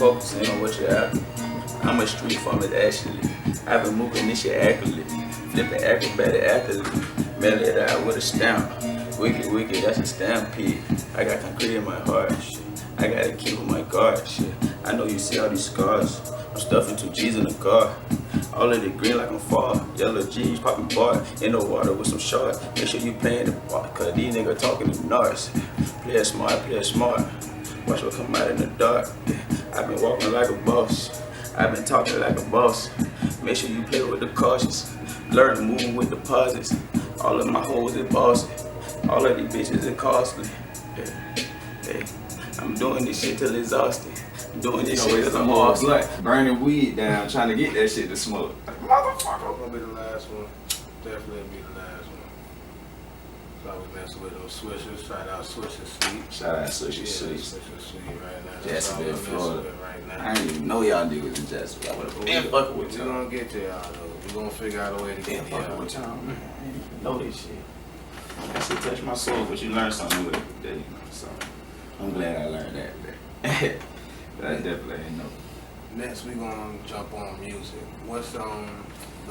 focusing on what you're after. I'm a street farmer actually. I've been moving this shit accurately. Flipping acrobatic athlete. Mail it out with a stamp. Wicked, that's a stampede. I got concrete in my heart, shit. I gotta keep on my guard, shit. I know you see all these scars. I'm stuffing 2 G's in the car. All of the green like I'm fall. Yellow G's popping bar in the water with some sharks. Make sure you playing the ball, cause these niggas talking to narcs. Play it smart, play it smart. Watch what come out in the dark. I've been walking like a boss. I've been talking like a boss. Make sure you play with the cautious. Learn moving with deposits. All of my hoes is bossy. All of these bitches is costly. Hey, I'm doing this shit till exhausted. I'm doing this shit cause I'm awesome. Burning weed down, trying to get that shit to smoke. Motherfucker. Gonna be the last one. Definitely be the last one. So I was messing with those swishers. Shout out Swisher Sleep. Shout out Swisher Sleep. Swisher Sleep right now. Jacksonville, Florida. Right now. I didn't even know y'all niggas in Jacksonville. I would have been fucking with y'all. We're gonna get to y'all though. We're gonna figure out a way to get to y'all. With y'all, man. I didn't even know this shit. That shit touched my soul, but you learn something with it today, you know. So I'm glad I learned that today. But I definitely didn't know. Next we gonna jump on music. What's the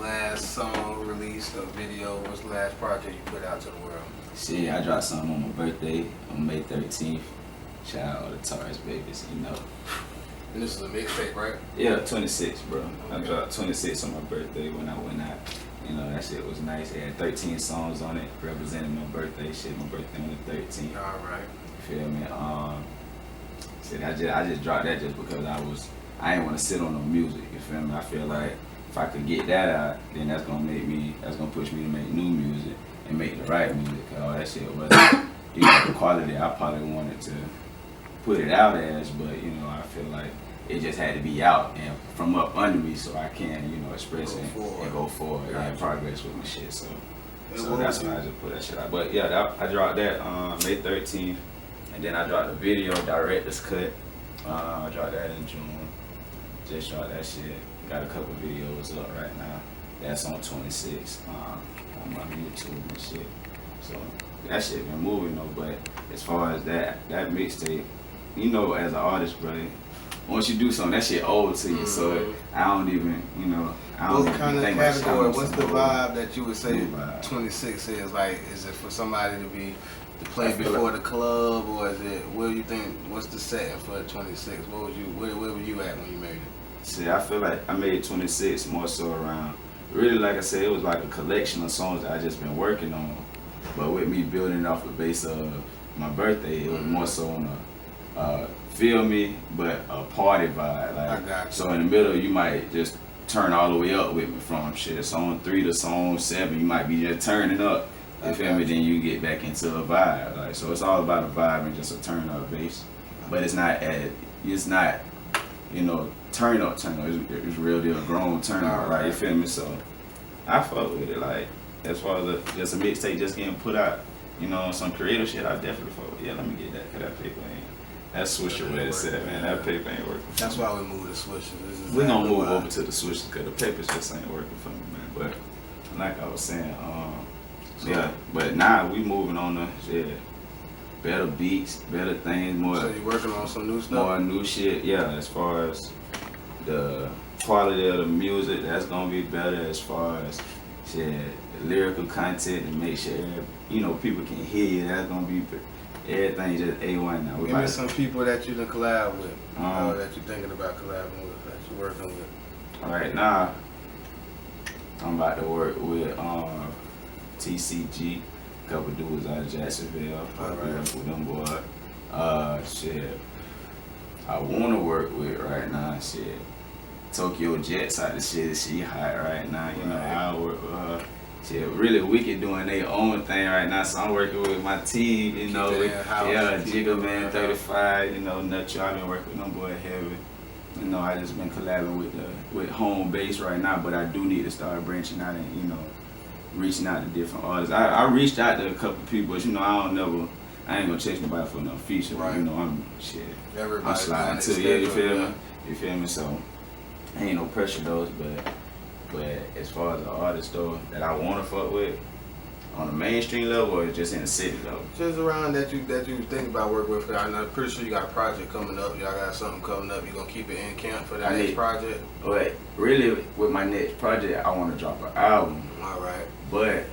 last song released or video? What's the last project you put out to the world? Shit, I dropped something on my birthday on May 13th. Shout out all the Taurus babies, you know. And this is a mixtape, right? Yeah, 26, bro. Okay. I dropped 26 on my birthday when I went out. You know, that shit was nice. It had 13 songs on it, representing my birthday shit. My birthday on the 13th. All right. You feel me? Shit, I just dropped that just because I didn't want to sit on no music. You feel me? I feel like if I could get that out, then that's gonna push me to make new music and make the right music. Cause all that shit wasn't, you know, the quality I probably wanted to put it out as, but you know, I feel like it just had to be out and from up under me so I can, you know, express it and go forward and progress with my shit. So that's why I just put that shit out. But yeah, I dropped that May 13th, and then I dropped the video, director's cut. I dropped that in June. Just dropped that shit. Got a couple videos up right now. That's on 26 on my YouTube and shit. So that shit been moving though. But as far as that mixtape, you know, as an artist, bro, once you do something, that shit old to you. So I don't even, you know, I don't what kind of think category? What's the vibe that you would say vibe. 26 is? Like, is it for somebody to play before the club, or is it? What do you think? What's the setting for 26? Where were you at when you made it? See, I feel like I made 26 more so around. Really, like I said, it was like a collection of songs that I just been working on. But with me building off the base of my birthday, it was more so on a feel me, but a party vibe. Like, I got you. So in the middle, you might just turn all the way up with me from shit. Song 3 to song 7, you might be just turning up. You feel me? Then you get back into a vibe. Like, so it's all about a vibe and just a turn up bass. But it's not, you know, turn up. It's real deal grown turn up. Right? You feel me? So I fuck with it. Like, as far as just a mixtape just getting put out, you know, some creative shit, I definitely fuck with. Yeah, let me get that, cause that paper ain't. That's Swisher way to say it, man. That paper ain't working. That's why we moved to Swisher. We're gonna move over to the Swishers because the papers just ain't working for me, man. But like I was saying, yeah. But now we moving on to better beats, better things, more. So you working on some new stuff? More new shit, yeah. As far as the quality of the music, that's gonna be better. As far as shit, the lyrical content, and make sure you know people can hear you. That's gonna be. Everything just A1 now. Give me some people that you done collab with, that you're thinking about collabing with, that you're working with. Right now, I'm about to work with TCG, a couple dudes out of Jacksonville. Work with them boys. Shit, I wanna work with right now. Shit, Tokyo Jets out the shit. She hot right now. You know, I work with her. Shit, really Wicked doing their own thing right now, so I'm working with my team, you know, Jigga Man 35, you know, Nutcho. I've been working with them boy heavy. You know, I just been collabing with home base right now, but I do need to start branching out and, you know, reaching out to different artists. I reached out to a couple people, but you know, I ain't gonna chase nobody for no feature. Right. You know, I'm sliding to you feel me? You feel me? So ain't no pressure those, but as far as the artist though that I wanna fuck with, On the mainstream level or just in the city level? Just around that you think about working with. I'm pretty sure you got a project coming up. Y'all got something coming up. You gonna keep it in camp for that next project? But really, with my next project, I want to drop an album. All right. But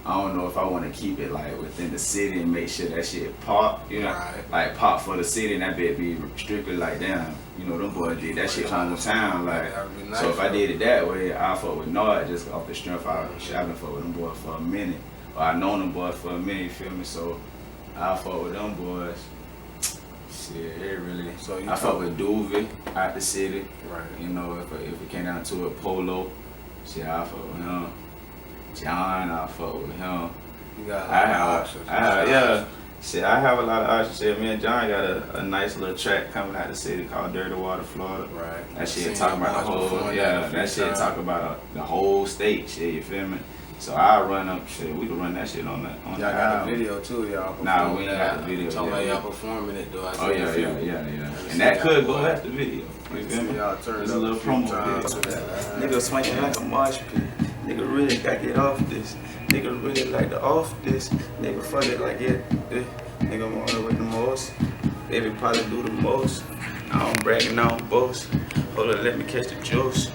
I don't know if I want to keep it like within the city and make sure that shit pop. You know, Right. like pop for the city and that bit be strictly like damn. You know, them boys did that shit hometown. Like, That'd be nice, so if I though. did it that way, I fuck with Nord just off the strength. I've been fuck with them boys for a minute. Or I known them boys for a minute. You feel me? So I fuck with them boys. Shit, it really. So you I fuck with Duvie out the city. Right. You know, if it came down to it, Polo. Shit, I fuck with him. John, I fuck with him. You got a lot of options. Shit, I have a lot of options. Shit, me and John got a nice little track coming out the city called Dirty Water, Florida. Right. That shit Seen talking about the boys whole, before that shit freestyle. talk about the whole state. Shit, you feel me? So I run up shit. We can run that shit on the Y'all the got album. a video too, y'all. Nah, we ain't performing got that. the video Talking about yet. y'all performing it though. I Oh seen yeah, a few. and that could go after video. You feel me? Y'all turned It's a up little a few promo times video. to that. Nigga swinging like a mosh pit. Nigga really gotta get off this. Nigga really like to off this. Nigga fuck it like it. Nigga wanna with the most. Baby probably do the most. I don't brag and I don't boast. Hold up, let me catch the juice.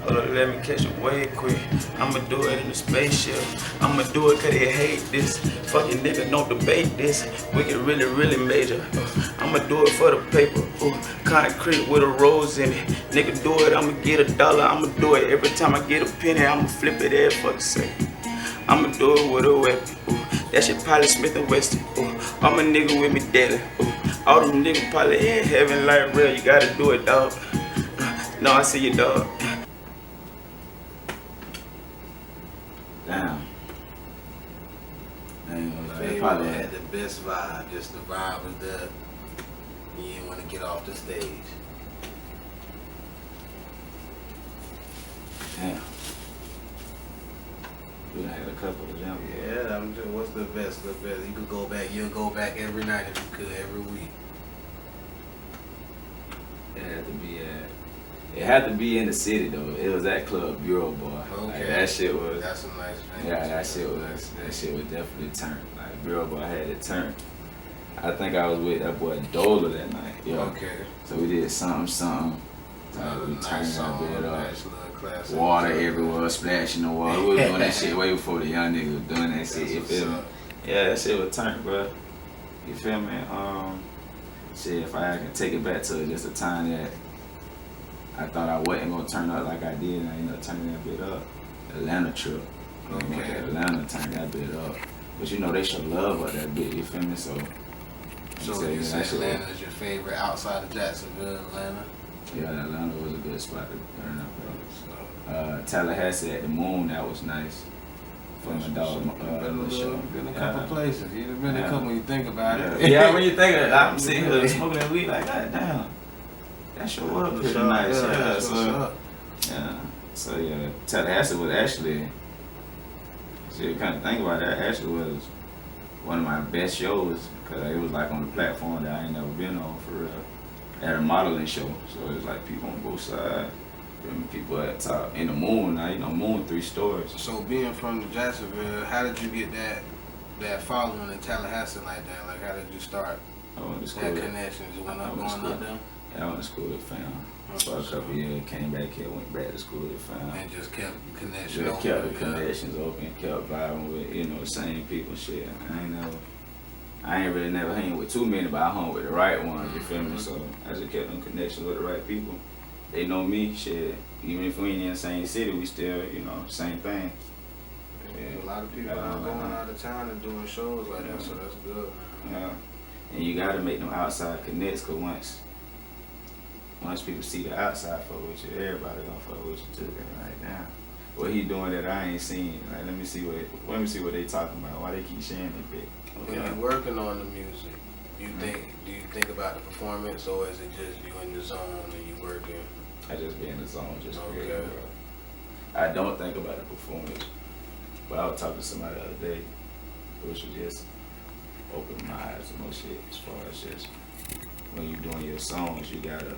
Hold up, let me catch it way quick. I'ma do it in the spaceship. I'ma do it cause they hate this. Fucking nigga don't debate this. Wicked really, really major. I'ma do it for the paper. Ooh, concrete with a rose in it. Nigga do it, I'ma get $1. I'ma do it every time I get a penny. I'ma flip it every fucking second. I'ma do it with a weapon. Ooh, that shit probably Smith & Wesson. Ooh, I'm a nigga with me deadly. Ooh, all them niggas probably in heaven like real. You gotta do it, dog. No, I see you, dog. Damn. I ain't gonna lie. It They probably had the best vibe. Just the vibe was there. You didn't want to get off the stage. Damn. We done had a couple of them. Yeah, I'm just, what's the best? The best. You could go back. You'll go back every night if you could, every week. It had to be in the city though. It was at Club Bureau, boy. Like, Okay. that shit was. That's a nice thing. Yeah, that shit was definitely turned. Like Bureau boy had it turned. I think I was with that boy Dola that night. Yeah. Okay. So we did something. We Nice turned song, that bit up. nice little classic. Water everywhere, splashing the water. We was doing that shit way before the young niggas was doing that shit. You That's feel me? what's up. Yeah, that shit was turned, bro. You feel me? Shit, if I can take it back to just a time that I thought I wasn't gonna turn up like I did, and I ended up turning that bit up. Atlanta trip. I went to Atlanta, turned that bit up. But you know they show love up that bit. You feel me? So You that say shit Atlanta is your favorite outside of Jacksonville, Atlanta? yeah, Atlanta was a good spot to turn up, bro. So, Tallahassee at the Moon, that was nice. For my dog, been a couple Yeah. places. You've been a Yeah. couple when you think about it. Yeah, when you think of it, I'm sitting here smoking that weed like, God damn, that show up pretty nice. Yeah, that's what's so, up. yeah. So yeah, Tallahassee was actually, so you kind of think about it, that actually was one of my best shows because it was like on a platform that I ain't never been on for real. They had a modeling show, so it was like people on both sides. People at the top. In the Moon, now you know Moon 3 stories. So being from Jacksonville, how did you get that following in Tallahassee like that? Like how did you start I went to school. that connection? You went up, I went to going up school. there? Yeah, I went to school at fam. For a couple years, came back here, went back to school at fam. And just kept connection Just open. kept the connections open, kept vibing with, the same people, shit. I ain't really never hang with too many, but I hung with the right ones, you feel me? So I just kept them connections with the right people. They know me, shit. Even if we ain't in the same city, we still, same thing. A lot of people are going out of town and doing shows like that, so that's good, man. Yeah. And you gotta make them outside connects, cause once people see the outside fuck with you, everybody gonna fuck with you too. They're like, damn, what he doing that I ain't seen? Like, let me see what they talking about. Why they keep sharing it big? When you're working on the music, do you think about the performance, or is it just you in the zone and you working? I just be in the zone, just Okay. creating, bro. I don't think about the performance, but I was talking to somebody the other day, which was just open my eyes to more shit as far as just when you doing your songs, you gotta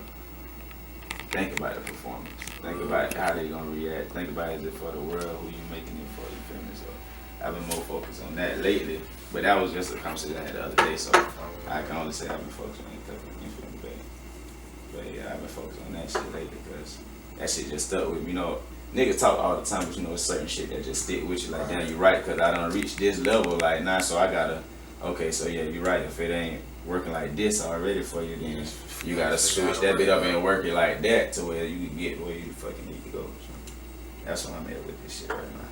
think about the performance. Think about how they gonna react. Think about is it for the world, who you making it for, you feel me? So I've been more focused on that lately. But that was just a conversation I had the other day, so I can only say I've been focused on it because you feel me, but yeah, I've been focused on that shit lately because that shit just stuck with me. You know, niggas talk all the time, but you know, it's certain shit that just stick with you. Like, damn, you right, because I done reached this level, like, nah, so I gotta, okay, so yeah, you right. If it ain't working like this already for you, then you gotta switch that bit up and work it like that to where you can get where you fucking need to go. So that's what I'm at with this shit right now.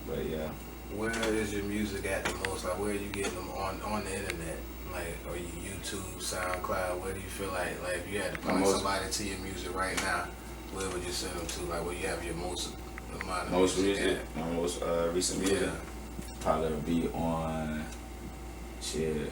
But yeah. Where is your music at the most? Like, where are you getting them on the internet? Like, are you YouTube, SoundCloud? Where do you feel like if you had to point somebody to your music right now, where would you send them to? Like, where you have your most amount of most music music, my most recent music, probably be on shit.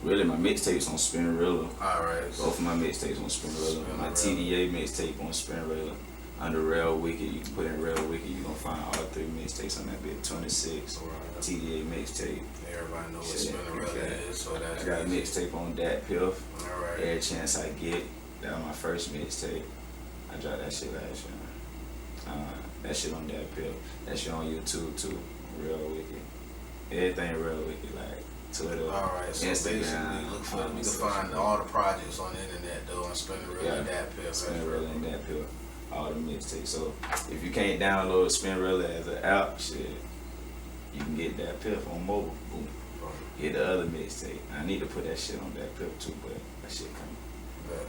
Really, my mixtapes on Spinrilla. Alright. Both of my mixtapes on Spinrilla. My TDA mixtape on Spinrilla. Under Rell Wicked, you can put in Rell Wicked, you gonna find all 3 mixtapes on that bit. 26, Right. TDA mixtape. Everybody knows what Spinrilla is, so that's. I got a mixtape on Dat Piff. Alright. Every chance I get. That was my first mixtape. I dropped that shit last year. That shit on Dat Piff. That shit on YouTube too. Rell Wicked. Everything Rell Wicked, like Twitter, Alright, so basically look for you can find all the projects on the internet though on Spinrilla and Dat Piff. Spinrilla and Dat Piff. All the mixtapes. So if you can't download Spinrilla as an app, shit, you can get Dat Piff on mobile. Boom. Get the other mixtape. I need to put that shit on Dat Piff too, but that shit coming.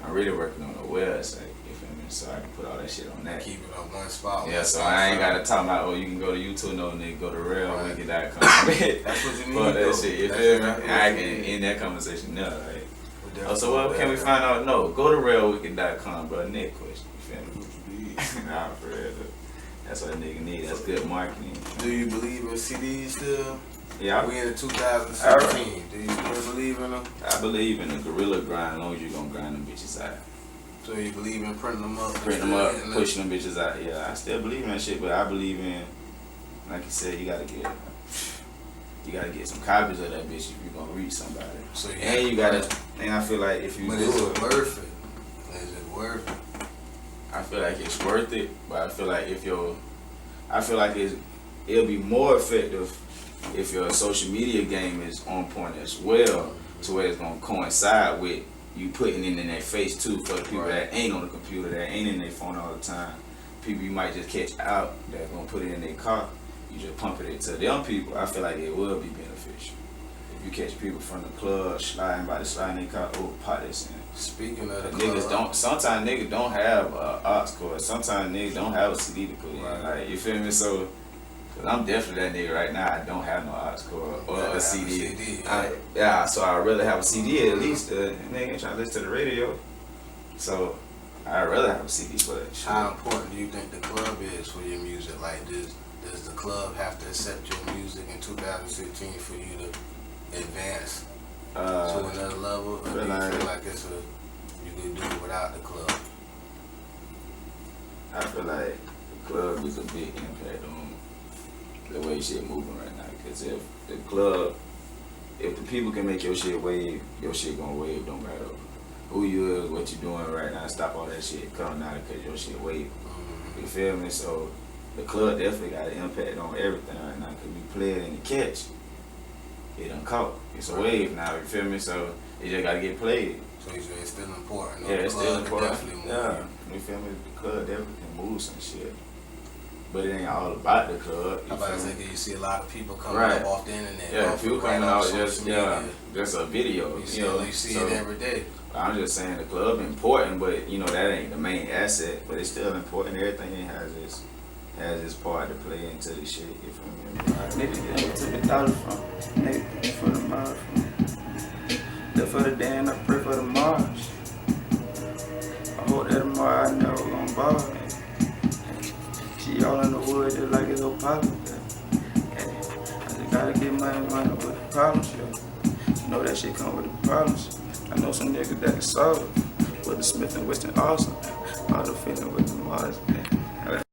I'm really working on a website, you feel me? So I can put all that shit on that. Keep it on one spot. Yeah, so I ain't gotta talk about, oh, you can go to YouTube, no nigga, go to RellWicked.com. That's what you need. For that shit, you feel me? I can end that conversation now, right? Oh, so what can we find out? No, go to RellWicked.com, bro. Next question, you feel me? Nah, for real. That's what a nigga need. That's good marketing. Do you believe in CDs still? Yeah. We in 2016. Do you still believe in them? I believe in the guerrilla grind as long as you gonna grind them bitches out. So you believe in printing them up? Printing them up, pushing them bitches out. Yeah, I still believe in that shit, but I believe in, like you said, you gotta get some copies of that bitch if you gonna reach somebody. So and I feel like if you but do is it it, worth it? Is it worth it? I feel like it's worth it, but I feel like it'll be more effective if your social media game is on point as well, to where it's gonna coincide with you putting it in their face too, for the people that ain't on the computer, that ain't in their phone all the time. People you might just catch out that's gonna put it in their car. You just pump it to them people. I feel like it will be beneficial. If you catch people from the club sliding their car, oh, pot this in. Speaking of the niggas sometimes niggas don't have a aux cord. Sometimes niggas don't have a CD to put in. Like, you feel me? So, cause I'm definitely that nigga right now. I don't have no aux cord or a CD. So I'd rather have a CD at least. Nigga ain't trying to listen to the radio. So I'd rather have a CD for that shit. How important do you think the club is for your music? Like, does the club have to accept your music in 2016 for you to advance to another level? Or do you feel like you can do it without the club? I feel like the club is a big impact on the way shit moving right now. Cause if the people can make your shit wave, your shit gonna wave. Don't matter who you is, what you doing right now. Stop all that shit coming out cause your shit wave. You feel me? So the club definitely got an impact on everything right now. Cause we play it in the catch, it done caught. It's a wave now. You feel me? So it just gotta get played. So it's still important. Yeah, it's still important. Definitely yeah, you feel me? The club definitely can move some shit. But it ain't all about the club. I'm about to say, you see a lot of people coming up off the internet. Yeah, people coming out just a video. You see it every day. I'm just saying the club important, but you know that ain't the main asset. But it's still important. Everything has its part to play into the shit. You feel me? Nigga took $1 from nigga for the mile from. Live for the day and I pray for the Mars. I hope that tomorrow I never gon' ball. She all in the woods just like it's her poppin'. I just gotta get money with the problems, yo. You know that shit come with the problems. I know some niggas that can solve it. With the Smith and Weston awesome. All the feeling with the Mars.